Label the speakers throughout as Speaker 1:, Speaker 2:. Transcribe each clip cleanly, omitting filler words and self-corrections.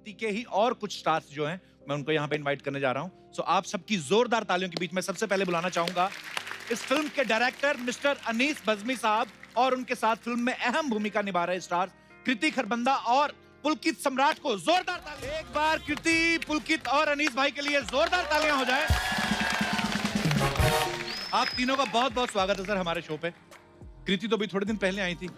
Speaker 1: कृति के ही और कुछ स्टार्स जो हैं मैं उनको यहाँ पे इनवाइट करने जा रहा हूँ। सो आप सबकी जोरदार तालियों के बीच में सबसे पहले बुलाना चाहूंगा इस फिल्म के डायरेक्टर मिस्टर अनीस बज्मी साहब और उनके साथ फिल्म में अहम भूमिका निभा रहे स्टार्स कृति खरबंदा और पुलकित सम्राट को जोरदार तालियां। एक बार कृति, पुलकित और अनीस भाई के लिए जोरदार तालियां हो जाए। आप तीनों का बहुत बहुत स्वागत है सर हमारे शो पे। कृति तो भी थोड़े दिन पहले आई थी।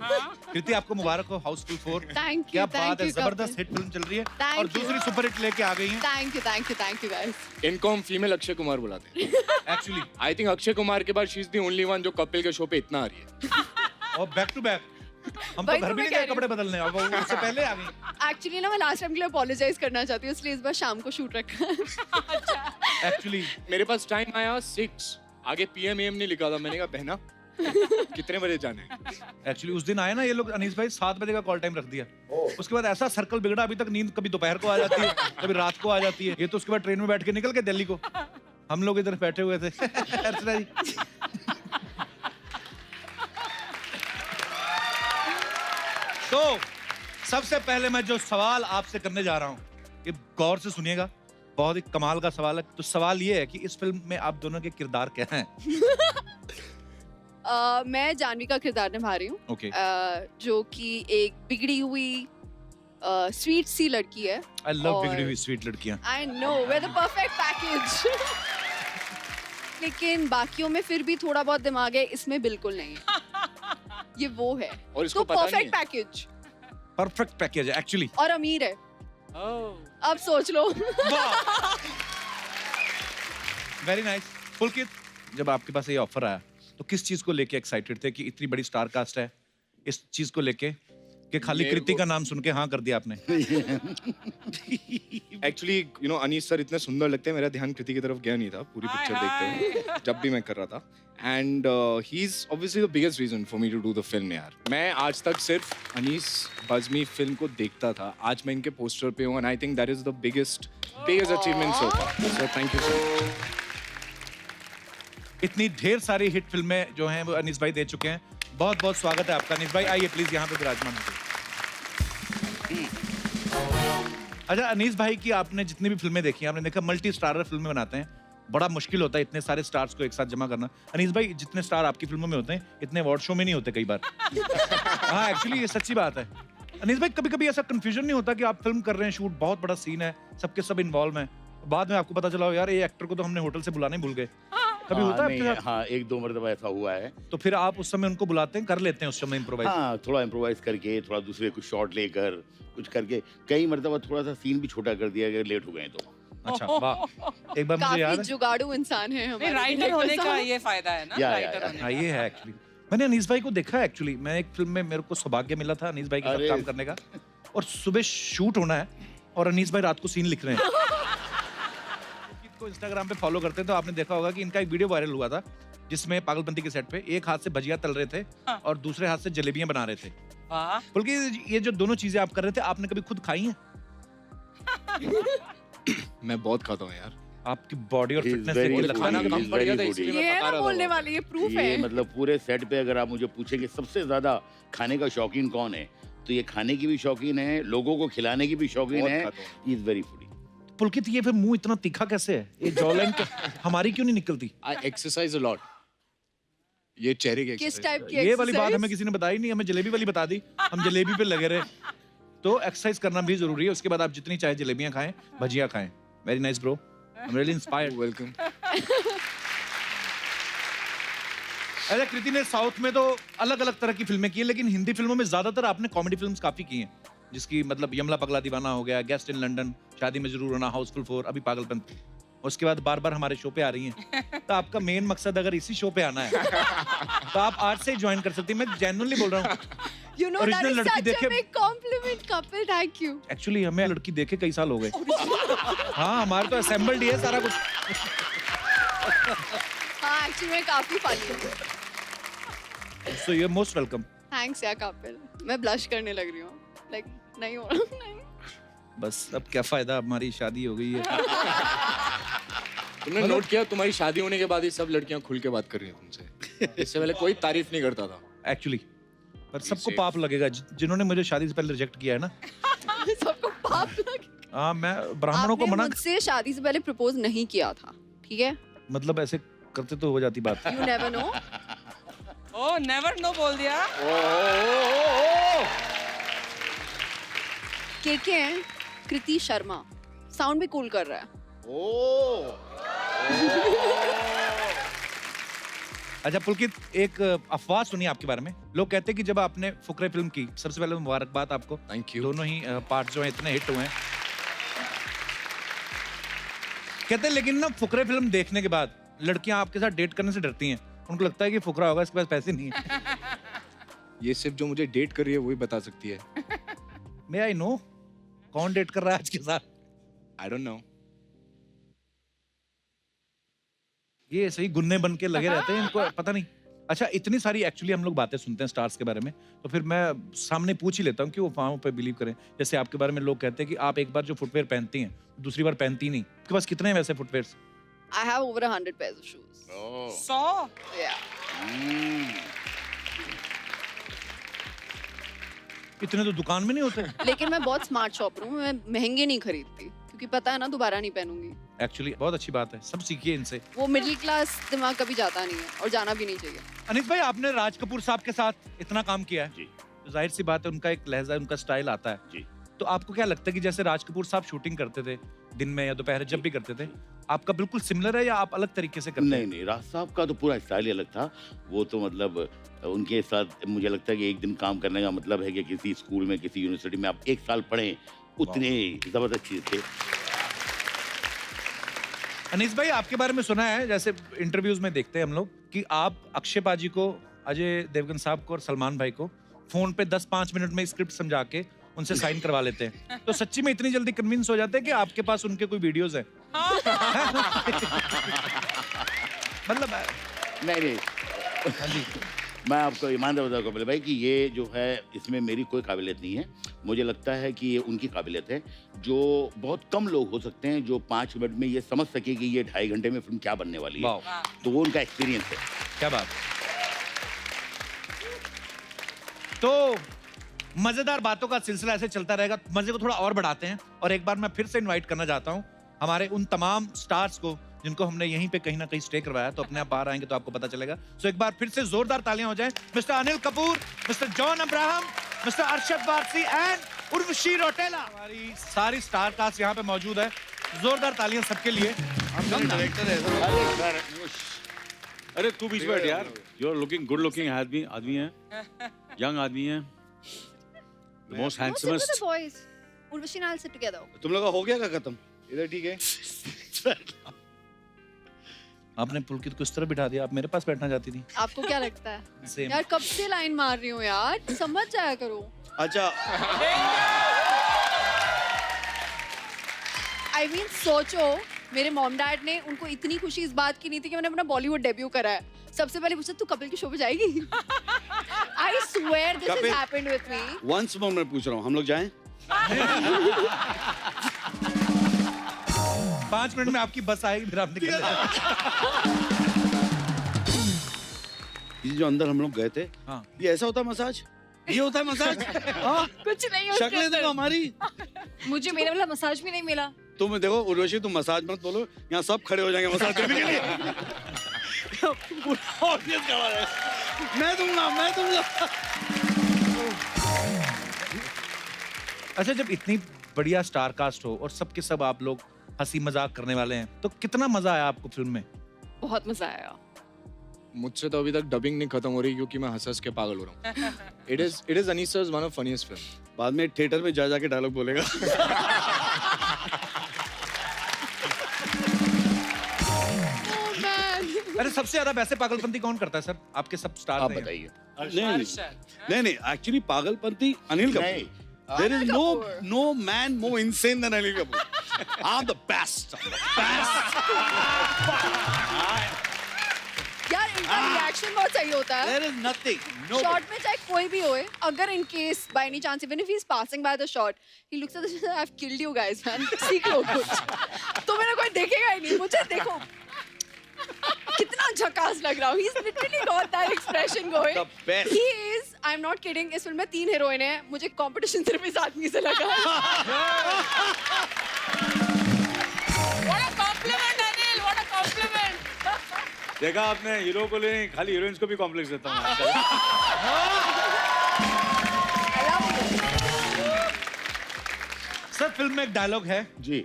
Speaker 1: कृति आपको मुबारक हो हाउसफुल 4। क्या बात है, जबरदस्त हिट फिल्म चल रही है और दूसरी सुपर हिट लेके आ गई हैं।
Speaker 2: Thank you guys.
Speaker 3: इनको हम फीमेल अक्षय कुमार बुलाते हैं।
Speaker 1: Actually
Speaker 3: I think Akshay Kumar के बाद she is the only one जो कपिल के शो पे इतना आ रही है।
Speaker 1: और बैक टू बैक हम तो घर भी नहीं गए कपड़े बदलने और वो उससे पहले आ गई।
Speaker 2: एक्चुअली ना मैं लास्ट टाइम के लिए अपोलोजाइज करना चाहती हूँ, इसलिए इस बार शाम को शूट रखा है।
Speaker 1: एक्चुअली
Speaker 3: मेरे पास टाइम आया 6, आगे PM AM नहीं लिखा था। मैंने कहा बहना कितने बजे जाने हैं?
Speaker 1: एक्चुअली उस दिन आए ना ये लोग अनीस भाई 7 बजे का कॉल टाइम रख दिया। उसके बाद ऐसा सर्कल बिगड़ा, अभी तक नींद कभी दोपहर को आ जाती है कभी रात को आ जाती है। ये तो उसके बाद ट्रेन में बैठ के निकल के दिल्ली को, हम लोग इधर बैठे हुए थे। अर्चना जी तो सबसे पहले मैं जो सवाल आपसे करने जा रहा हूँ ये गौर से सुनिएगा, बहुत ही कमाल का सवाल है। तो सवाल ये है कि इस फिल्म में आप दोनों के किरदार क्या हैं?
Speaker 2: मैं जानवी का किरदार निभा रही हूँ।
Speaker 1: ओके,
Speaker 2: जो कि एक बिगड़ी हुई स्वीट सी लड़की है।
Speaker 1: आई लव
Speaker 2: और-
Speaker 1: बिगड़ी हुई स्वीट लड़कियां।
Speaker 2: I know way the perfect package. लेकिन बाकियों में फिर भी थोड़ा बहुत दिमाग है, इसमें बिल्कुल नहीं है। ये वो है
Speaker 3: और इसको
Speaker 2: तो
Speaker 3: पता नहीं
Speaker 2: परफेक्ट
Speaker 3: है।
Speaker 2: पैकेज
Speaker 1: परफेक्ट पैकेज है एक्चुअली।
Speaker 2: और अमीर है।
Speaker 3: Oh.
Speaker 2: अब सोच लो।
Speaker 1: Very nice. पुलकित, जब आपके पास ये ऑफर आया तो किस चीज को लेके एक्साइटेड थे कि इतनी बड़ी स्टार कास्ट है, इस चीज को लेके कि खाली
Speaker 3: मेरे
Speaker 1: कृति
Speaker 3: को-
Speaker 1: का नाम सुन के हाँ कर दिया आपने?
Speaker 3: Actually you know Anees sir इतने सुंदर लगते हैं, मेरा ध्यान कृति की तरफ गया नहीं था पूरी पिक्चर देखते हुए जब भी मैं कर रहा था। And he is obviously the biggest reason for me to do the film. यार मैं आज तक सिर्फ अनीस बज्मी फिल्म को देखता था, आज मैं इनके पोस्टर पे हूँ and I think that is the biggest achievement so far. So thank you so much.
Speaker 1: इतनी ढेर सारी हिट फिल्में जो हैं वो अनीस भाई दे चुके हैं। बहुत बहुत स्वागत है आपका अनीस भाई, आइए प्लीज यहाँ पे विराजमान होइए। अच्छा अनीस भाई की आपने जितनी भी फिल्में देखी हैं, आपने देखा मल्टी स्टारर फिल्में बनाते हैं, बड़ा मुश्किल होता है इतने सारे स्टार्स को एक साथ जमा करना। अनीस भाई जितने स्टार आपकी फिल्मों में होते हैं इतने अवार्ड शो में नहीं होते कई बार। हाँ एक्चुअली ये सच्ची बात है। अनीस भाई कभी कभी ऐसा कंफ्यूजन नहीं होता कि आप फिल्म कर रहे हैं, शूट बहुत बड़ा सीन है, सबके सब इन्वॉल्व हैं, बाद में आपको पता चला हो यार ये एक्टर को तो हमने होटल से बुलाना ही भूल गए? कभी होता है आपके साथ?
Speaker 4: हाँ, 1-2 मरतबा ऐसा हुआ है।
Speaker 1: तो फिर आप उस समय उनको बुलाते हैं, कर लेते हैं उस समय इम्प्रोवाइज?
Speaker 4: हाँ, थोड़ा इम्प्रोवाइज करके, थोड़ा दूसरे कुछ शॉट लेकर, कुछ करके, कई मरतबा थोड़ा सा सीन भी छोटा कर दिया अगर लेट हो गए तो।
Speaker 1: अच्छा वाह, एक बार मुझे याद
Speaker 2: काफी
Speaker 1: है।
Speaker 2: जुगाड़ू इंसान है हमारे
Speaker 5: राइटर होने का
Speaker 2: साहब।
Speaker 5: ये फायदा है ना,
Speaker 4: या,
Speaker 5: राइटर
Speaker 4: या।
Speaker 5: होने
Speaker 1: हाँ ये है एक्चुअली। मैंने अनीस भाई को देखा है एक्चुअली, मैं एक फिल्म में मेरे को सौभाग्य मिला था अनीस भाई के साथ
Speaker 4: अरे।
Speaker 1: काम करने का, और सुबह शूट होना है और अनीस भाई रात को सीन लिख रहे हैं। को इंस्टाग्राम पे फॉलो करते हैं तो आपने देखा होगा कि इनका एक वीडियो वायरल हुआ था जिसमें पागलपंती के सेट पे एक हाथ से भजिया तल रहे थे और दूसरे हाथ से जलेबियां बना रहे थे।
Speaker 5: वाह,
Speaker 1: बल्कि ये जो दोनों चीजें आप कर रहे थे आपने कभी खुद खाई हैं?
Speaker 3: मैं बहुत खाता हूँ यार।
Speaker 1: आपकी बॉडी और
Speaker 4: He is
Speaker 1: फिटनेस
Speaker 4: very
Speaker 1: देख के
Speaker 4: good.
Speaker 1: लगता है ना
Speaker 3: खाना
Speaker 1: कभी-
Speaker 3: कम पड़ गया था
Speaker 4: very
Speaker 3: इसलिए
Speaker 4: good.
Speaker 3: मैं
Speaker 2: ये
Speaker 3: पका
Speaker 2: ना
Speaker 3: रहा
Speaker 2: बोलने
Speaker 3: था।
Speaker 2: वाले ये प्रूफ
Speaker 4: ये
Speaker 2: है।
Speaker 4: मतलब पूरे सेट पे अगर आप मुझे पूछें कि सबसे ज्यादा खाने का शौकीन कौन है, तो ये खाने की भी शौकीन है, लोगों को खिलाने की भी शौकीन
Speaker 3: बहुत
Speaker 4: है।
Speaker 3: खाता हूँ।
Speaker 4: He is very foodie.
Speaker 1: Pulkit ये फिर मुंह इतना तीखा कैसे है? ये जॉलाइन हमारी क्यों नहीं निकलती?
Speaker 3: आई एक्सरसाइज अ लॉट। ये चेहरे की
Speaker 2: किस
Speaker 3: एक्सरसाइज।
Speaker 2: टाइप की
Speaker 1: ये वाली बात
Speaker 2: exercise?
Speaker 1: हमें किसी ने बताई नहीं, हमें जलेबी वाली बता दी, हम जलेबी पे लगे रहे। तो एक्सरसाइज करना भी जरूरी है, उसके बाद आप जितनी चाहे जलेबियां खाएं, भजिया खाएं। Very nice bro, I am really inspired.
Speaker 3: Welcome.
Speaker 1: अच्छा कृति ने साउथ में तो अलग अलग तरह की फिल्में की हैं, लेकिन हिंदी फिल्मों में ज्यादातर आपने कॉमेडी फिल्म्स काफी की हैं, जिसकी मतलब यमला पगला दीवाना हो गया, गेस्ट इन लंदन, शादी में जरूर होना, हाउसफुल 4, अभी पागलपन। उसके बाद बार बार हमारे शो पे आ रही हैं। तो आपका मेन मकसद अगर इसी शो पे आना है तो आप आज से ही ज्वाइन कर सकती हैं। मैं जेन्युइनली बोल रहा हूँ।
Speaker 2: You know that
Speaker 1: Original
Speaker 2: is
Speaker 1: लड़की
Speaker 2: such a
Speaker 1: देखे-
Speaker 2: big compliment, couple. Thank you.
Speaker 1: Actually हमें लड़की देखे कई साल हो गए। हाँ हमारे तो असेंबल्ड ही है सारा कुछ।
Speaker 2: हाँ, actually मैं काफी funny हूँ।
Speaker 1: So you are most welcome.
Speaker 2: Thanks यार कपिल। मैं ब्लश करने लग रही हूँ। Like नहीं हो रहा नहीं।
Speaker 1: बस अब क्या फायदा, हमारी शादी हो गई है।
Speaker 3: तुमने नोट किया तुम्हारी शादी होने के बाद ही सब लड़कियां खुल के बात कर रही हैं तुमसे। इससे पहले कोई तारीफ नहीं करता था।
Speaker 1: एक्चुअली पर सबको पाप लगेगा जिन्होंने मुझे शादी से पहले रिजेक्ट किया है ना।
Speaker 2: सबको पाप लगे।
Speaker 1: हाँ, मैं ब्राह्मणों को
Speaker 2: आपने
Speaker 1: मना
Speaker 2: मुझसे शादी से पहले प्रपोज नहीं किया था, ठीक है?
Speaker 1: मतलब ऐसे करते तो हो जाती बात।
Speaker 2: You never know.
Speaker 5: Oh never know बोल दिया।
Speaker 2: के हैं कृति शर्मा, साउंड भी कूल कर रहा है।
Speaker 1: अच्छा पुलकित, एक अफवाह सुनी आपके बारे में। लोग कहते हैं कि जब आपने फुकरे फिल्म की, सबसे पहले मुबारकबाद आपको।
Speaker 3: Thank you.
Speaker 1: दोनों ही पार्ट जो हैं इतने हिट हुए हैं। कहते हैं लेकिन ना फुकरे फिल्म देखने के बाद लड़कियां आपके साथ डेट करने से डरती हैं। उनको लगता है कि फुकरा होगा, इसके पास पैसे नहीं है।
Speaker 3: ये सिर्फ जो मुझे डेट कर रही है वही बता सकती है।
Speaker 1: मे आई नो कौन डेट कर रहा है आज के साथ?
Speaker 3: I don't know.
Speaker 1: ये सही गुन्ने बन के लगे रहते हैं, इनको पता नहीं। अच्छा, इतनी सारी एक्चुअली हम लोग बातें सुनते हैं स्टार्स के बारे में, तो फिर मैं सामने पूछ ही लेता हूँ कि वो अफवाहों पे बिलीव करें। जैसे आपके बारे में लोग कहते हैं कि आप एक बार जो फुटवेयर पहनती हैं दूसरी बार पहनती नहीं। आपके पास कितने हैं वैसे footwears?
Speaker 2: I have over 100 pairs of shoes.
Speaker 5: 100।
Speaker 2: Yeah.
Speaker 1: इतने तो दुकान में नहीं होते।
Speaker 2: लेकिन मैं बहुत स्मार्ट शॉपर हूँ, मैं महंगे नहीं खरीदती क्योंकि पता है ना दोबारा नहीं पहनूंगी।
Speaker 1: एक्चुअली बहुत अच्छी बात है, सब सीखिए इनसे।
Speaker 2: वो मिडिल क्लास दिमाग कभी जाता नहीं है और जाना भी नहीं चाहिए।
Speaker 1: अनिस भाई, आपने राज कपूर साहब के साथ इतना काम किया है,
Speaker 4: जी
Speaker 1: तो जाहिर सी बात है उनका एक लहजा, उनका स्टाइल आता है।
Speaker 4: जी।
Speaker 1: तो आपको क्या लगता है कि जैसे राज कपूर साहब शूटिंग करते थे दिन में या दोपहर जब भी करते थे, आपका बिल्कुल सिमिलर है या आप अलग तरीके से करते
Speaker 4: नहीं
Speaker 1: हैं?
Speaker 4: नहीं, राज साहब का तो पूरा स्टाइल ही अलग था। वो तो मतलब उनके साथ मुझे लगता है कि एक दिन काम करने का मतलब है कि किसी स्कूल में, किसी यूनिवर्सिटी में आप एक साल पढ़ें, उतने जबरदस्त चीज थे।
Speaker 1: अनीस भाई, आपके बारे में सुना है, जैसे इंटरव्यूज में देखते हैं हम लोग, कि आप अक्षय पाजी को, अजय देवगन साहब को और सलमान भाई को फोन पे 10-5 मिनट में स्क्रिप्ट समझा के उनसे साइन करवा लेते हैं। तो सच्ची में इतनी जल्दी कन्विंस हो जाते हैं कि आपके पास उनके कोई वीडियोस हैं? मतलब
Speaker 4: नहीं नहीं,
Speaker 1: हाँ जी।
Speaker 4: मैं आपको ईमानदार बताऊँ कपिल भाई कि ये जो है इसमें मेरी कोई काबिलियत नहीं है। मुझे लगता है कि ये उनकी काबिलियत है, जो बहुत कम लोग हो सकते हैं जो 5 मिनट में ये समझ सके कि ये 2.5 घंटे में फिल्म क्या बनने वाली है।
Speaker 1: वाह,
Speaker 4: तो वो उनका एक्सपीरियंस है।
Speaker 1: क्या बात। तो मजेदार बातों का सिलसिला ऐसे चलता रहेगा। मजे को थोड़ा और बढ़ाते हैं और एक बार मैं फिर से इनवाइट करना चाहता हूं हमारे उन तमाम स्टार्स को जिनको हमने यहीं पे कहीं ना कहीं स्टे करवाया। तो अपने आप बाहर आएंगे तो आपको पता चलेगा। सो एक बार फिर से जोरदार तालियां हो जाएं। Mister Anil Kapoor, mister John Abraham, mister Arshad Warsi and Urvashi Rautela. हमारी सारी स्टार कास्ट यहाँ पे मौजूद है। जोरदार तालियां सबके लिए।
Speaker 6: डायरेक्टर है सर।
Speaker 4: अरे सर,
Speaker 6: अरे तू बीच में बैठ यार। You are looking good looking आदमी है, यंग आदमी है, most handsomest.
Speaker 2: boys. Urvashi and I'll sit together.
Speaker 6: तुम लोग का हो गया क्या खत्म?
Speaker 3: इधर ठीक है।
Speaker 1: आपने पुलकित को इस तरह बिठा दिया, आप मेरे पास बैठना चाहती थी।
Speaker 2: आपको क्या लगता है?
Speaker 1: Same.
Speaker 2: यार कब से लाइन मार रही हूँ यार, समझ जाया करो।
Speaker 6: अच्छा,
Speaker 2: I mean, सोचो, मेरे मॉम डैड ने उनको इतनी खुशी इस बात की नहीं थी कि मैंने अपना बॉलीवुड डेब्यू करा है। सबसे पहले पूछा तू कपिल के शो पे जाएगी? I swear this has
Speaker 6: Kapil-
Speaker 2: happened with me.
Speaker 6: Once more मैं पूछ रहा हूँ, हम लोग जाएं?
Speaker 1: 5 मिनट में आपकी बस आएगी, फिर आप निकल जाएंगे।
Speaker 6: ये जो अंदर हम लोग गए थे,
Speaker 1: हाँ।
Speaker 6: ये ऐसा होता है मसाज? ये होता है मसाज? हाँ?
Speaker 2: कुछ नहीं उसके
Speaker 6: शक्लें देखो हमारी।
Speaker 2: मुझे मेरे वाला मसाज भी नहीं मिला।
Speaker 6: तुम देखो उर्वशी, तुम मसाज मत बोलो, यहाँ सब खड़े हो जाएंगे मसाज करने के लिए। पूरा ऑडियंस खड़ा है। मैं दूंगा।
Speaker 1: अच्छा, जब इतनी बढ़िया स्टार कास्ट हो और सबके सब आप लोग हंसी मजाक करने वाले हैं, तो कितना मजा आया आपको फिल्म में?
Speaker 2: बहुत मजा आया।
Speaker 3: मुझसे तो अभी तक डबिंग नहीं खत्म हो रही क्योंकि मैं हंस के पागल हो रहा हूँ। It is Anees sir's one of funniest film.
Speaker 6: बाद में थिएटर में जा के डायलॉग बोलेगा।
Speaker 1: अरे सबसे ज्यादा वैसे पागलपंती कौन करता है सर? आपके सब स्टार
Speaker 4: आप बताइए।
Speaker 6: नहीं, एक्चुअली पागलपंती अनिल
Speaker 4: नहीं,
Speaker 6: Kapoor. There is no man more insane than Anil Kapoor. I'm the best.
Speaker 2: यार इनका रिएक्शन बहुत सही होता है।
Speaker 6: There is nothing. No.
Speaker 2: Shot में चाहे कोई भी होए, अगर in case by any chance even if he is passing by the shot, he looks at I have killed you guys man, सीख लो कुछ। तो मेरा कोई देखेगा ही नहीं, मुझे देखो कितना झकास लग रहा हूँ। He's literally got that expression going.
Speaker 6: The best.
Speaker 2: He is, I'm not kidding, इस फिल्म में 3 हीरोइन हैं। मुझे कंपटीशन सिर्फ इस आदमी से लगा है।
Speaker 6: देखा आपने, हीरो को ले खाली हीरोइंस को भी कॉम्प्लेक्स देता हूँ आजकल।
Speaker 1: सर फिल्म में एक डायलॉग है
Speaker 4: जी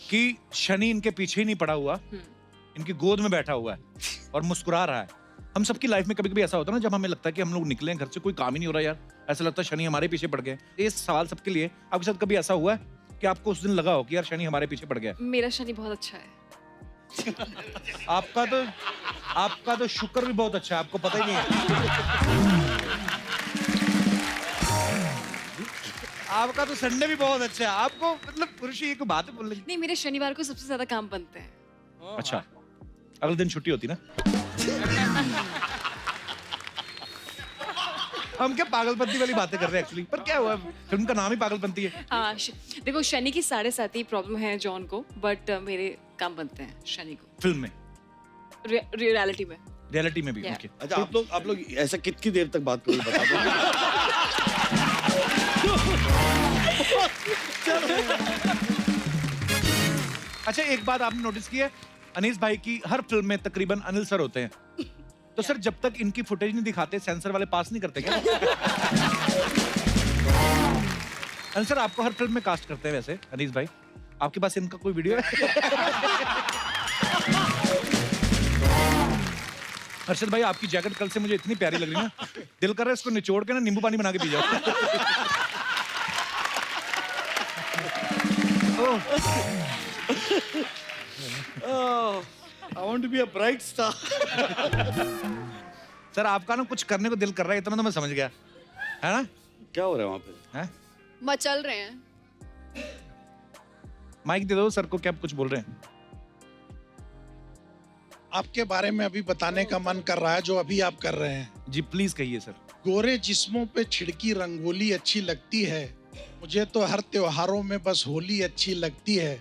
Speaker 1: कि शनि इनके पीछे ही नहीं पड़ा हुआ, इनकी गोद में बैठा हुआ है और मुस्कुरा रहा है। हम सबकी लाइफ में कभी कभी ऐसा होता है ना, जब हमें लगता है कि हम लोग निकले घर से, कोई काम ही नहीं हो रहा यार, ऐसा लगता है शनि हमारे पीछे पड़ गए। ये सवाल सबके लिए, आपके साथ कभी ऐसा हुआ है कि आपको उस दिन लगा हो कि यार शनि हमारे पीछे पड़ गया?
Speaker 2: मेरा शनि बहुत अच्छा है।
Speaker 1: आपका तो शुक्र भी बहुत अच्छा है, आपको पता ही नहीं है। आपका तो संडे भी बहुत अच्छा है, आपको मतलब पुरुष एक बात है बोलने की।
Speaker 2: नहीं, मेरे शनिवार को सबसे ज्यादा काम बनते हैं।
Speaker 1: अच्छा, अगले दिन छुट्टी होती ना? हम क्या पागलपंती वाली बातें कर रहे हैं एक्चुअली, पर क्या हुआ, फिल्म का नाम ही पागलपंती है।
Speaker 2: हाँ, देखो शनि की 7.5 प्रॉब्लम है जॉन को, बट मेरे काम बनते हैं शनि को
Speaker 1: फिल्म में,
Speaker 2: रियलिटी में।
Speaker 1: रियलिटी में भी।
Speaker 2: Yeah.
Speaker 1: ओके।
Speaker 7: अच्छा आप लोग ऐसा कितनी देर तक बात करोगे बता दो।
Speaker 1: अच्छा, एक बात आपने नोटिस की है, अनीस भाई की हर फिल्म में तकरीबन अनिल सर होते हैं, तो सर जब तक इनकी फुटेज नहीं दिखाते सेंसर वाले पास नहीं करते क्या? अनिल सर आपको हर फिल्म में कास्ट करते हैं वैसे, अनीस भाई आपके पास इनका कोई वीडियो है? अर्शद भाई आपकी जैकेट कल से मुझे इतनी प्यारी लग रही है ना, दिल कर रहा है इसको निचोड़ के ना नींबू पानी बना के पी जाओ।
Speaker 7: I want to be a bright star.
Speaker 1: Sir आपका ना कुछ करने को दिल कर रहा है, इतना तो मैं समझ गया, है ना?
Speaker 7: क्या हो रहा है वहाँ पे?
Speaker 1: हैं?
Speaker 2: मचल रहे हैं।
Speaker 1: माइक दे दो सर को, क्या कुछ बोल रहे हैं?
Speaker 8: आपके बारे में अभी बताने का मन कर रहा है जो अभी आप कर रहे हैं।
Speaker 1: जी प्लीज कहिए सर।
Speaker 8: गोरे जिस्मों पे छिड़की रंगोली अच्छी लगती है, मुझे तो हर त्योहारों में बस होली अच्छी लगती है।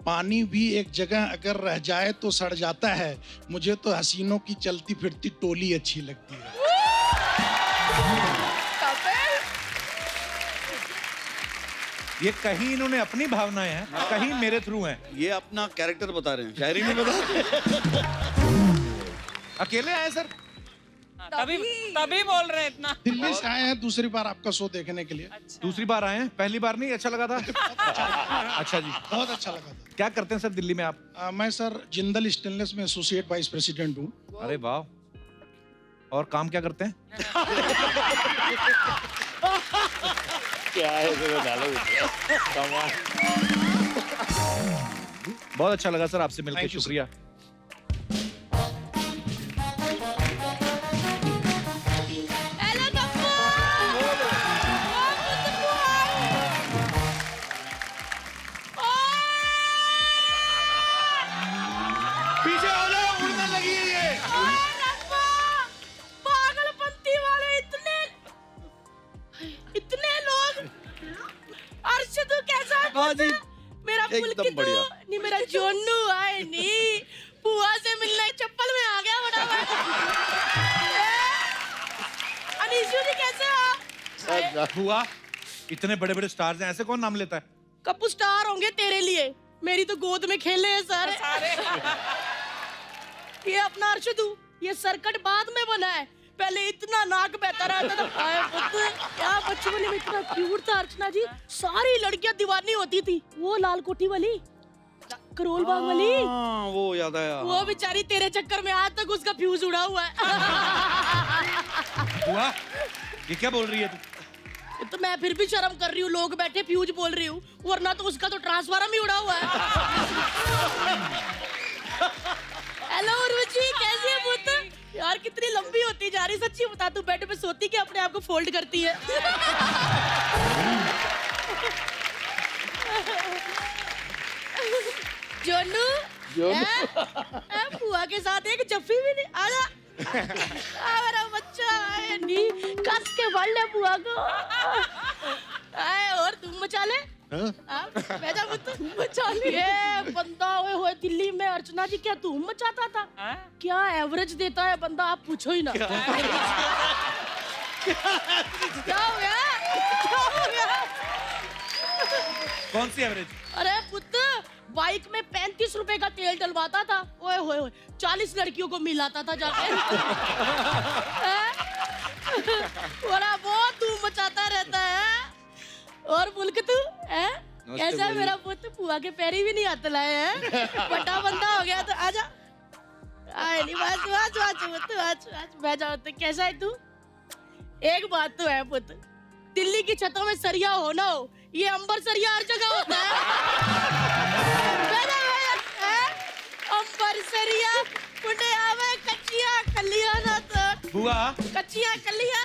Speaker 8: पानी भी एक जगह अगर रह जाए तो सड़ जाता है, मुझे तो हसीनों की चलती फिरती टोली अच्छी लगती है।
Speaker 1: ये कहीं इन्होंने अपनी भावनाएं हैं, कहीं मेरे थ्रू हैं।
Speaker 7: ये अपना कैरेक्टर बता रहे हैं, शायरी नहीं बता।
Speaker 1: अकेले आए सर?
Speaker 5: तभी तभी बोल रहे हैं इतना।
Speaker 8: दिल्ली से आए हैं दूसरी बार आपका शो देखने के लिए।
Speaker 1: दूसरी बार आए हैं, पहली बार नहीं अच्छा लगा था? अच्छा जी,
Speaker 8: बहुत अच्छा लगा था।
Speaker 1: क्या करते हैं सर दिल्ली में आप?
Speaker 8: मैं सर जिंदल स्टेनलेस में एसोसिएट वाइस प्रेसिडेंट हूँ।
Speaker 1: अरे वाह, और काम क्या करते हैं?
Speaker 4: क्या है
Speaker 1: बहुत अच्छा लगा सर आपसे मिलकर,
Speaker 8: Thank you, sir.
Speaker 1: शुक्रिया। पीछे हो जाओ, उड़ने लगी है ये।
Speaker 9: पागलपंती वाले इतने लोग। अर्शद कैसा है? मेरा
Speaker 7: एकदम
Speaker 9: पुलकित
Speaker 7: बढ़िया।
Speaker 9: नहीं, मेरा जोनू आए नहीं, बुआ से मिलने चप्पल में आ गया फटाफट। अनीशु जी कैसे हो आप?
Speaker 1: हुआ, इतने बड़े बड़े स्टार्स हैं, ऐसे कौन नाम लेता है?
Speaker 9: कपू स्टार होंगे तेरे लिए, मेरी तो गोद में खेले हैं सारे। ये अपना अर्शदू, ये सर्कट बाद में बना है, पहले इतना नाक बहता रहता था। आए पुत्र, क्या बचपन में इतना क्यूट था अर्चना जी, सारी लड़कियां दीवानी होती थी। वो लाल कोठी वाली, करोल बाग वाली,
Speaker 7: वो याद आया।
Speaker 9: वो बेचारी तेरे चक्कर में आज तक उसका फ्यूज उड़ा हुआ है।
Speaker 1: हुआ, ये क्या बोल रही है तू?
Speaker 9: तो मैं फिर भी शर्म कर रही हूँ, लोग बैठे फ्यूज बोल रही हूँ, वरना तो उसका तो ट्रांसफार्मर ही उड़ा हुआ है। हेलो उर्वशी, कैसी है पुत्र? यार कितनी लंबी होती जा रही, सच्ची बता, तू बेड पे सोती कि अपने आप को फोल्ड करती है? जोनू, बुआ के साथ एक जफ्फी भी नहीं। आजा, मेरा बच्चा है, नहीं कस के फड़ ले बुआ को। और तुम मचा ले, बेजा पुत्र, मचा ले। ये बंदा हुए हुए दिल्ली में, अर्चना जी क्या धूम मचाता था? क्या एवरेज देता है बंदा, आप पूछो ही ना। क्या हो गया? क्या हो गया?
Speaker 1: कौन सी एवरेज?
Speaker 9: अरे पुत्र, बाइक में 35 रुपए का तेल डलवाता था, ओए होए होए 40 लड़कियों को मिलाता था जाके। बड़ा बहुत धूम मचाता रहता है। और मुल्क तू है कैसा है मेरा पुत्र? बुआ के पैरी भी नहीं हाथ लाए हैं, बड़ा बंदा हो गया। तो आजा, आए नहीं बस बस बस बस बैठ जाओ। तो कैसा है तू? एक बात तो है पुत्र, दिल्ली की छतों में सरिया हो ना हो, ये अंबर सरिया हर जगह होता है। अंबर सरिया मुंडे आवे कच्चियां कलियां ना तो
Speaker 1: बुआ
Speaker 9: कच्चियां कलियां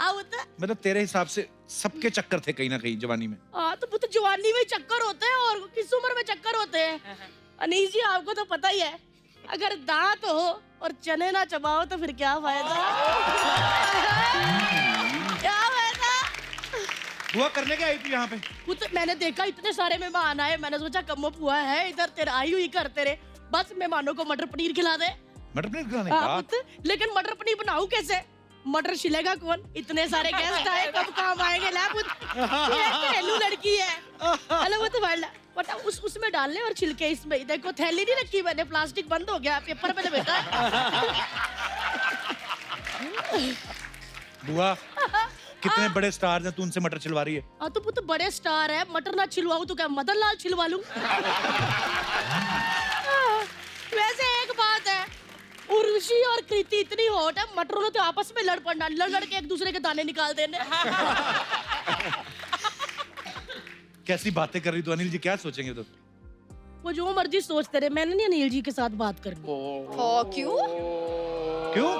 Speaker 9: आवता।
Speaker 1: मतलब तेरे हिसाब से सबके चक्कर थे कहीं ना कहीं जवानी में।
Speaker 9: हाँ तो पुत्र जवानी में चक्कर होते हैं और किस उम्र में चक्कर होते हैं। अनीस जी आपको तो पता ही है, अगर दांत हो और चने ना चबाओ तो फिर क्या फायदा? क्या फायदा?
Speaker 1: बुआ करने क्या आई थी यहाँ पे?
Speaker 9: पुत्र मैंने देखा इतने सारे मेहमान आए, मैंने सोचा कम्मो बुआ है इधर, तेरा आई हुई कर तेरे, बस मेहमानों को मटर पनीर खिला दे।
Speaker 1: मटर पनीर खिलाने
Speaker 9: हाँ,
Speaker 1: का?
Speaker 9: पुत्र, लेकिन मटर पनीर बनाऊं कैसे? मटर छिलेगा कौन? इतने सारे गेस्ट आए, कब काम आएंगे? ला पुत्र, ये पहलू लड़की है। हेलो वो तो बट उसमें डालने और छिलके इसमें। देखो थैली नहीं रखी मैंने, प्लास्टिक बंद हो गया, पेपर पे बेटा।
Speaker 1: बुआ कितने बड़े स्टार हैं, तू उनसे मटर छिलवा रही है?
Speaker 9: हाँ तो पुत्र बड़े स्टार है, मटर ना छिलवाऊं तो क्या मदन लाल छिलवा लूं? वैसे एक बात है, उर्वशी और कृति इतनी हॉट है, मटरों ने तो आपस में लड़ पड़ना, लड़ के एक दूसरे के दाने निकाल देने।
Speaker 1: कैसी बातें कर रही तू? अनिल जी क्या सोचेंगे तो?
Speaker 9: वो जो मर्जी सोचते रहे, मैंने नहीं अनिल जी के साथ बात करनी।
Speaker 2: क्यों?
Speaker 1: क्यों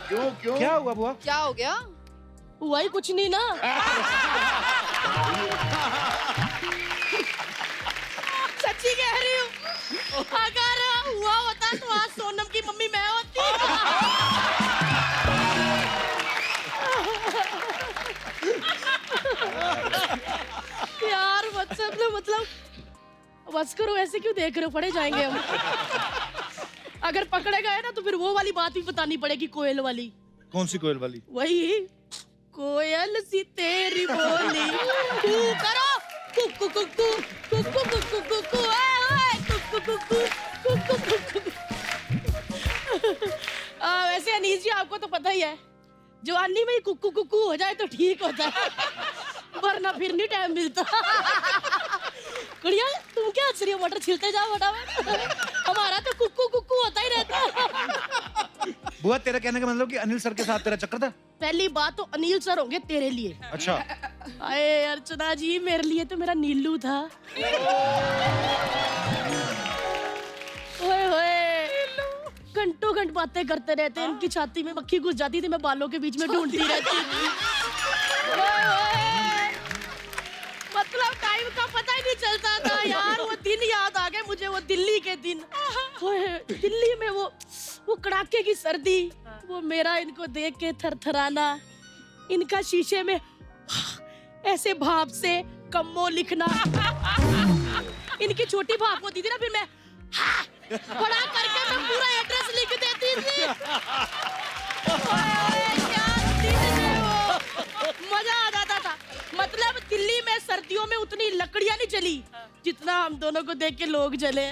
Speaker 4: क्यों क्यों
Speaker 1: क्या हुआ बुआ?
Speaker 2: क्या हो गया?
Speaker 9: हुआ ही कुछ नहीं ना। सच्ची कह रही हूँ, अगर हुआ होता तो आज सोनम की मम्मी मैं होती। यार मतलब बस करो, ऐसे क्यों देख रहे हो? पड़े जाएंगे हम। अगर पकड़े गए ना तो फिर वो वाली बात भी बतानी पड़ेगी, कोयल वाली।
Speaker 1: कौन सी कोयल वाली?
Speaker 9: वही कोयल सी तेरी बोली कू करो कुकु कुकु कुकु कुकु कुकु ओए कुकु कुकु कुकु कुकु। वैसे अनीस जी आपको तो पता ही है, जवानी में ही कुकु कुकु हो जाए तो ठीक होता है, वरना फिर नहीं टाइम मिलता। गुड़िया तुम क्या हंस रही हो? मटर छिलते जाओ फटाफट, हमारा तो कुकु कुकु होता ही रहता।
Speaker 1: बुआ तेरा कहने का मतलब कि अनिल सर के साथ तेरा चक्कर था?
Speaker 9: पहली बात तो अनिल सर होंगे तेरे लिए।
Speaker 1: अच्छा।
Speaker 9: अरे अर्चना जी मेरे लिए तो मेरा नीलू था। ओए होए घंटों घंट बातें करते रहते, इनकी छाती में मक्खी घुस जाती थी, मैं बालों के बीच में ढूंढती रहती थी। ओए होए मतलब टाइम का पता ही नहीं चलता था यार। वो दिन याद आ गए मुझे, वो दिल्ली के दिन। ओए दिल्ली में वो कड़ाके की सर्दी, वो मेरा इनको देख के थरथराना, इनका शीशे में ऐसे भाप से कम्मो लिखना। इनकी छोटी भाप होती थी ना, फिर मैं बड़ा करके मैं पूरा एड्रेस लिख देती थी। क्या दिन थे वो, मजा आ जाता था। मतलब दिल्ली में सर्दियों में उतनी लकड़ियां नहीं जली जितना हम दोनों को देख के लोग जले।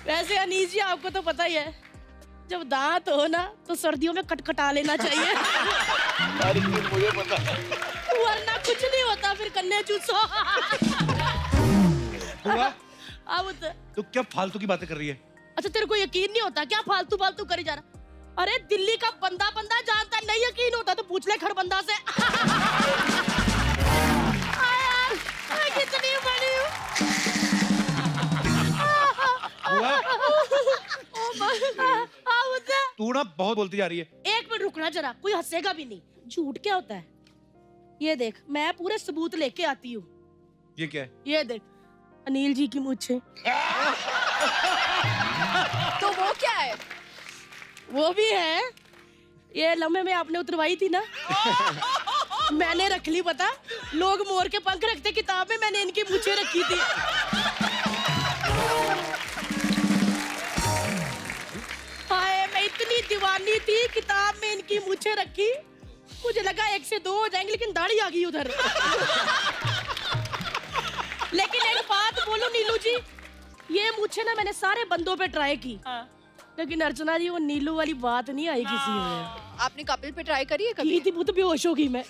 Speaker 9: वैसे अनीस जी आपको तो पता ही है, जब दांत हो ना तो सर्दियों में कटकटा लेना चाहिए।
Speaker 4: मुझे पता है।
Speaker 9: वरना कुछ नहीं होता, फिर कन्ने चूसो।
Speaker 1: बुआ
Speaker 9: अब
Speaker 1: तू क्या फालतू की बातें कर रही है?
Speaker 9: अच्छा तेरे को यकीन नहीं होता क्या? फालतू फालतू करी जा रहा। अरे दिल्ली का बंदा जानता, नहीं यकीन होता तो पूछ ले खड़बंदा से। मैं कितनी बड़ी हूँ।
Speaker 1: तू ना बहुत बोलती जा रही है।
Speaker 9: एक मिनट रुकना जरा, कोई हंसेगा भी नहीं। झूठ क्या होता है? ये देख मैं पूरे सबूत लेके आती हूँ।
Speaker 1: ये क्या है?
Speaker 9: ये देख अनिल जी की मूंछें।
Speaker 2: तो वो क्या है?
Speaker 9: वो भी है, ये लम्हे में आपने उतरवाई थी ना। मैंने रख ली, पता लोग मोर के पंख रखते किताब में, मैंने इनकी मूंछें रखी थी। हाय मैं इतनी दीवानी थी, किताब में इनकी मूंछें रखी। मुझे लगा 1 से 2 हो जाएंगे, लेकिन दाढ़ी आ गई उधर। लेकिन एक बात बोलो नीलू जी, ये मुझे ना मैंने सारे बंदों पे ट्राई की, लेकिन अर्चना जी वो नीलू वाली बात नहीं आई किसी में।
Speaker 2: आपने कपिल पे ट्राई करी है कभी?
Speaker 9: की थी, वो तो बेहोश हो गई मैं।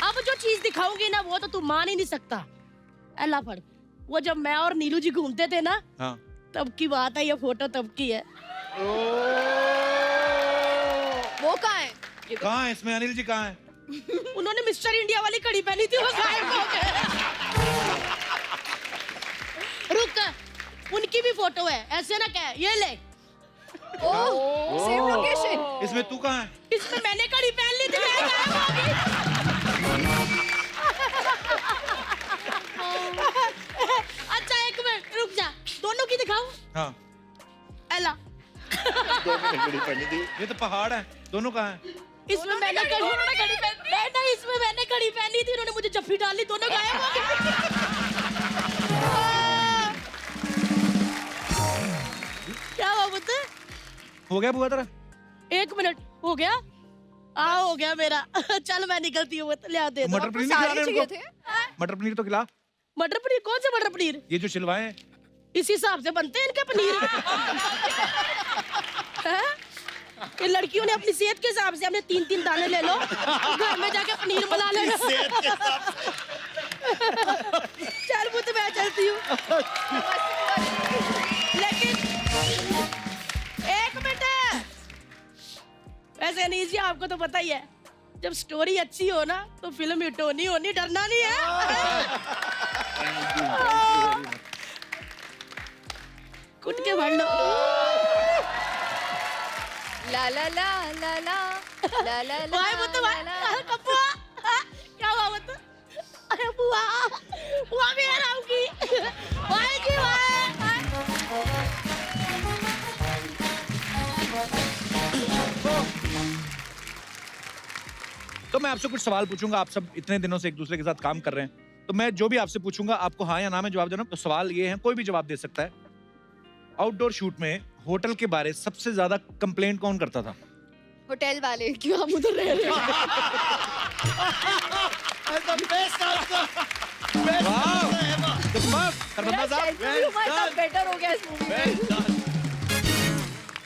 Speaker 9: अब जो चीज दिखाऊंगी ना वो तो तू मान ही नहीं सकता। अल्लाह फड़, वो जब मैं और नीलू जी घूमते थे ना,
Speaker 1: हाँ
Speaker 9: तब की बात है, ये फोटो तब की है।
Speaker 2: वो कहाँ है?
Speaker 1: कहाँ है इसमें? अनिल जी कहाँ है?
Speaker 9: उन्होंने मिस्टर इंडिया वाली घड़ी पहनी थी, वो गायब हो गए। रुक, उनकी भी फोटो है, ऐसे ना कह, ये ले।
Speaker 2: ओह, सेम लोकेशन।
Speaker 1: इसमें तू कहाँ है?
Speaker 9: इसमें मैंने घड़ी पहन ली थी, मैं गायब हो गई। अच्छा एक मिनट रुक जा, दोनों की दिखाऊं?
Speaker 1: हाँ
Speaker 9: एला,
Speaker 1: ये तो पहाड़ है, दोनों कहाँ है?
Speaker 9: इसमें मैंने घड़ी पहनी, नहीं इसमें मैंने घड़ी पहनी थी, उन्होंने मुझे जफ्फी डाली, दोनों गायब हो गए। क्या हुआ पुत्र?
Speaker 1: हो गया बुआ तेरा?
Speaker 9: 1 मिनट हो गया? हो गया मेरा। चल मैं निकलती हूँ, ले आ दे दो।
Speaker 1: मटर पनीर नहीं
Speaker 2: सारे
Speaker 1: खिला रहे
Speaker 2: चाहिए
Speaker 1: उनको?
Speaker 2: थे।
Speaker 1: मटर पनीर तो खिला।
Speaker 9: मटर पनीर? कौन सा मटर पनीर?
Speaker 1: ये जो छिलवाए हैं।
Speaker 9: इस हिसाब से बनते हैं इनके पनीर। हैं? ये लड़कियों ने अपनी सेहत के हिसाब से, हमने 3-3 दाने ले लो, घर में जाके पनीर बना लेना। चल वो तो मैं चलती हूँ, लेकिन 1 मिनट। वैसे अनीस जी आपको तो पता ही है, जब स्टोरी अच्छी हो ना तो फिल्म हिट होनी होनी, डरना नहीं है। कुट के भर लो।
Speaker 2: ला ला ला ला ला ला ला ला
Speaker 9: भाई वो तो भाई, कप्पा क्या हुआ वो तो? अरे बुआ, बुआ भी आरामगी। भाई जी भाई।
Speaker 1: तो मैं आपसे कुछ सवाल पूछूंगा, आप सब इतने दिनों से एक दूसरे के साथ काम कर रहे हैं, तो मैं जो भी आपसे पूछूंगा आपको हाँ या ना में जवाब देना। तो सवाल ये है, कोई भी जवाब दे सकता है। आउटडोर शूट में होटल के बारे सबसे ज्यादा कंप्लेंट कौन करता था?
Speaker 2: होटल वाले, क्यों हम उधर रह रहे हैं? बेटर हो गया इस मूवी में।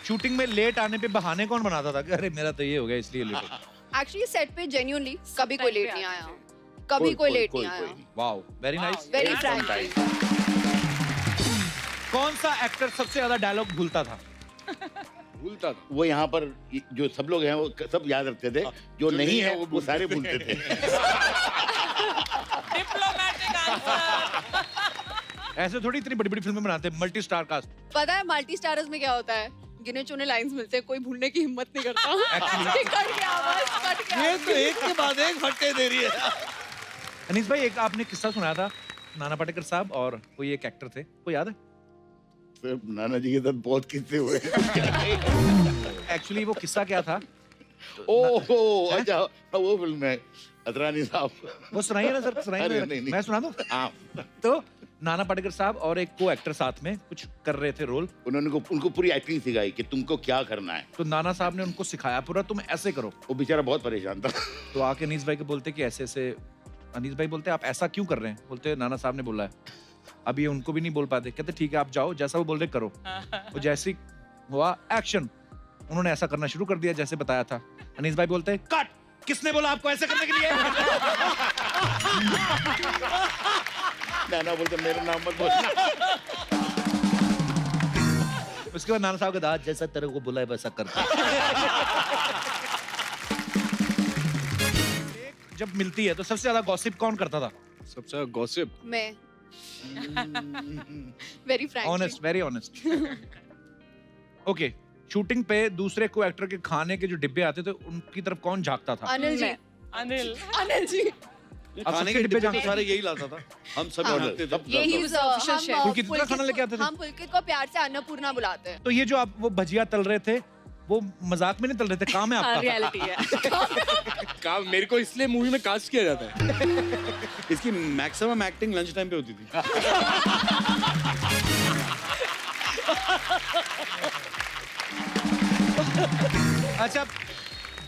Speaker 1: शूटिंग में लेट आने पे बहाने कौन बनाता था कि अरे मेरा तो ये हो गया इसलिए लेट?
Speaker 2: एक्चुअली सेट पे जेन्युइनली कभी कोई लेट नहीं आया, कभी कोई लेट नहीं आया।
Speaker 1: Wow, very nice.
Speaker 2: Very frankly.
Speaker 1: कौन सा एक्टर सबसे ज्यादा डायलॉग भूलता था?
Speaker 3: भूलता था।
Speaker 4: वो यहाँ पर जो सब लोग हैं वो सब याद रखते थे, जो नहीं है वो सारे भूलते थे।
Speaker 5: Diplomatic answer.
Speaker 1: ऐसे थोड़ी इतनी बड़ी बड़ी फिल्में बनाते हैं, मल्टी स्टार कास्ट।
Speaker 2: पता है मल्टी स्टारर्स में क्या होता है? गिने चुने लाइंस मिलते हैं, कोई भूलने की हिम्मत नहीं करता। कट गया बस, कट गया।
Speaker 7: ये तो एक के बाद एक फट्टे दे रही है।
Speaker 1: अनीस भाई, एक आपने किस्सा सुनाया था, नाना पाटेकर साहब और कोई एक एक्टर थे, कोई याद है?
Speaker 4: सिर्फ नाना जी के साथ बहुत किस्से हुए।
Speaker 1: एक्चुअली वो किस्सा क्या था?
Speaker 4: ओहो अच्छा, वो फिल्म है अतरानी साहब।
Speaker 1: वो सुनाइए ना सर, सुनाइए
Speaker 4: अरे
Speaker 1: ना।
Speaker 4: नहीं, नहीं।
Speaker 1: मैं सुना दूं?
Speaker 4: हाँ,
Speaker 1: तो नाना पाटेकर साहब और एक को एक्टर साथ में कुछ कर रहे थे रोल।
Speaker 4: उनको पूरी एक्टिंग सिखाई कि तुमको क्या करना है।
Speaker 1: तो नाना साहब ने उनको सिखाया पूरा, तुम ऐसे करो।
Speaker 4: वो बेचारा बहुत परेशान था।
Speaker 1: तो आके अनीस भाई को बोलते कि ऐसे ऐसे। अनीस भाई बोलते आप ऐसा क्यों कर रहे हैं? बोलते नाना साहब ने बोला है। अब ये उनको भी नहीं बोल पाते, कहते ठीक है आप जाओ, जैसा वो बोल रहे करो। वो जैसे ही हुआ एक्शन, उन्होंने ऐसा करना शुरू कर दिया जैसे बताया था। अनीस भाई बोलते हैं कट, किसने बोला आपको ऐसा करने के लिए?
Speaker 4: नाना बोलते मेरा नाम मत बोलना।
Speaker 1: उसके बाद नाना साहब का दाद जैसा तेरे को बोला है वैसा करता। जब मिलती है तो सबसे ज्यादा गॉसिप कौन करता था?
Speaker 3: सबसे गॉसिप
Speaker 2: मैं। Very frankly.
Speaker 1: Honest, very honest. Okay, shooting पे दूसरे को एक्टर के खाने के जो डिब्बे आते थे उनकी तरफ कौन झांकता था?
Speaker 2: अनिल जी।
Speaker 5: अनिल।
Speaker 2: अनिल जी।
Speaker 7: खाने के डिब्बे तो सारे यही लाता था, हम सब
Speaker 2: हाँ।
Speaker 7: खाते थे।
Speaker 2: यही ऑफिशियल शेफ।
Speaker 1: पुलकित कितना खाना लेके आते थे?
Speaker 2: हम पुलकित को प्यार से अन्नपूर्णा बुलाते हैं।
Speaker 1: तो ये जो आप वो भजिया तल रहे थे, वो मजाक में नहीं तल रहे थे, काम है आपका?
Speaker 5: रियलिटी है।
Speaker 3: काम मेरे को इसलिए मूवी में कास्ट किया जाता है।
Speaker 7: इसकी मैक्सिमम एक्टिंग लंच टाइम पे होती थी।
Speaker 1: अच्छा,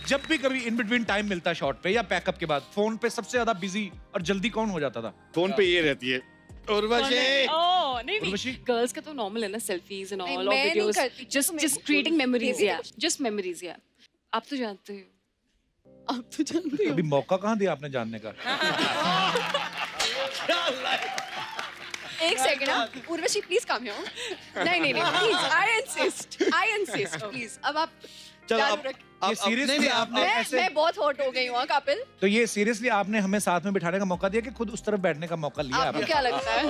Speaker 1: जब भी कभी इन बिटवीन टाइम मिलता शॉट पे या पैकअप के बाद, फोन पे सबसे ज्यादा बिजी और जल्दी कौन हो जाता था?
Speaker 7: फोन पे ये रहती है उर्वशी।
Speaker 5: ओह नहीं नहीं
Speaker 1: उर्वशी?
Speaker 10: गर्ल्स का तो नॉर्मल है ना, सेल्फीज एंड
Speaker 2: नहीं,
Speaker 10: ऑल,
Speaker 2: मैं
Speaker 10: और
Speaker 2: नहीं
Speaker 10: वीडियोस,
Speaker 2: करती, तो
Speaker 10: जस्ट
Speaker 2: मेरे
Speaker 10: जस्ट
Speaker 2: को
Speaker 10: क्रिएटिंग मेमोरीज,
Speaker 2: crazy
Speaker 10: या
Speaker 2: कुछ।
Speaker 10: जस्ट मेमोरीज, या आप तो जानते हो, आप तो जानते हो।
Speaker 1: अभी मौका कहाँ दिया आपने जानने का?
Speaker 2: एक second, Urvashi please come here. नहीं नहीं नहीं, प्लीज, आई इंसिस्ट प्लीज। अब आप
Speaker 7: चलो
Speaker 2: चालू
Speaker 7: अब
Speaker 2: रखिए।
Speaker 1: ये सीरियसली
Speaker 7: नहीं,
Speaker 1: आपने
Speaker 2: मैं
Speaker 1: ऐसे,
Speaker 2: मैं बहुत हॉट हो गई हूँ कपिल।
Speaker 1: तो ये सीरियसली आपने हमें साथ में बिठाने का मौका दिया कि खुद उस तरफ बैठने का मौका लिया
Speaker 2: आपको
Speaker 1: आपने?
Speaker 2: क्या लगता है?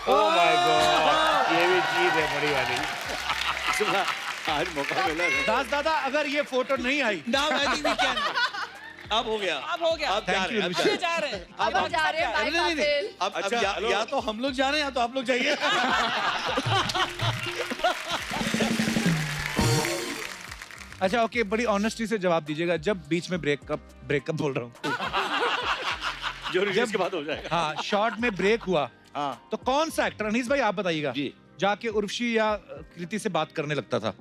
Speaker 6: ओह माय गॉड, ये भी चीज है बड़ी वाली। आज मौका मिला है।
Speaker 1: दास दादा, अगर ये फोटो नहीं आई,
Speaker 7: now I think we can. अब हो गया।
Speaker 5: अब हो गया।
Speaker 7: अब जा
Speaker 1: Thank
Speaker 7: रहे
Speaker 1: you,
Speaker 7: हैं, अब
Speaker 1: उर्वशी।
Speaker 5: अब जा रहे हैं।
Speaker 2: अब हम जा रहे हैं, बाय
Speaker 7: नहीं, नहीं, नहीं।
Speaker 2: कपिल।
Speaker 7: अब
Speaker 6: अच्छा, हेलो।
Speaker 7: या तो हम लोग जा रहे हैं या तो आप लोग जाइए।
Speaker 1: अच्छा ओके, बड़ी ऑनेस्टी से जवाब दीजिएगा, जब बीच में ब्रेकअप बोल रहा हूँ,
Speaker 6: जो रिलीज के बाद हो जाएगा।
Speaker 1: हाँ, शॉर्ट में ब्रेक हुआ,
Speaker 6: हाँ
Speaker 1: तो कौन सा एक्टर, अनीस भाई आप बताइएगा,
Speaker 6: जी।
Speaker 1: जाके उर्वशी या कृति से बात करने लगता था?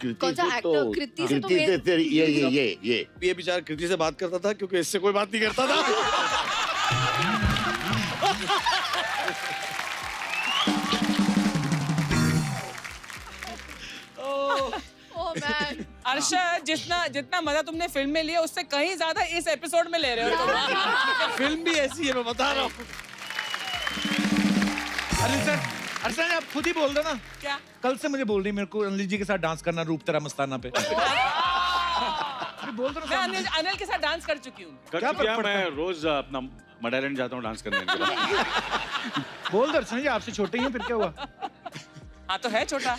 Speaker 2: कौन सा एक्टर? कृति से तो
Speaker 4: ये
Speaker 7: ये बेचारा कृति से बात करता था क्योंकि इससे कोई बात नहीं करता था।
Speaker 2: Oh man.
Speaker 5: अर्शद, जितना मजा तुमने फिल्म में लिया उससे कहीं ज्यादा इस एपिसोड में ले रहे हो तुम।
Speaker 7: फिल्म भी ऐसी है, मैं बता रहा हूँ।
Speaker 1: अर्षद आप खुद ही बोल दो ना,
Speaker 5: क्या?
Speaker 1: कल से मुझे बोल रही मेरे को अनिल जी के साथ डांस करना रूप तेरा मस्ताना पे। बोल दो
Speaker 5: मैं
Speaker 1: ना।
Speaker 5: अनिल के साथ डांस कर चुकी हूँ।
Speaker 6: कर
Speaker 1: क्या
Speaker 6: चुकी है,
Speaker 1: फर्क पड़ता
Speaker 6: मैं रोज अपना मडालैंड जाता हूँ डांस करने के लिए।
Speaker 1: बोल दो अर्चना जी, आपसे छोटे ही हैं, फिर क्या हुआ?
Speaker 5: हाँ तो है छोटा।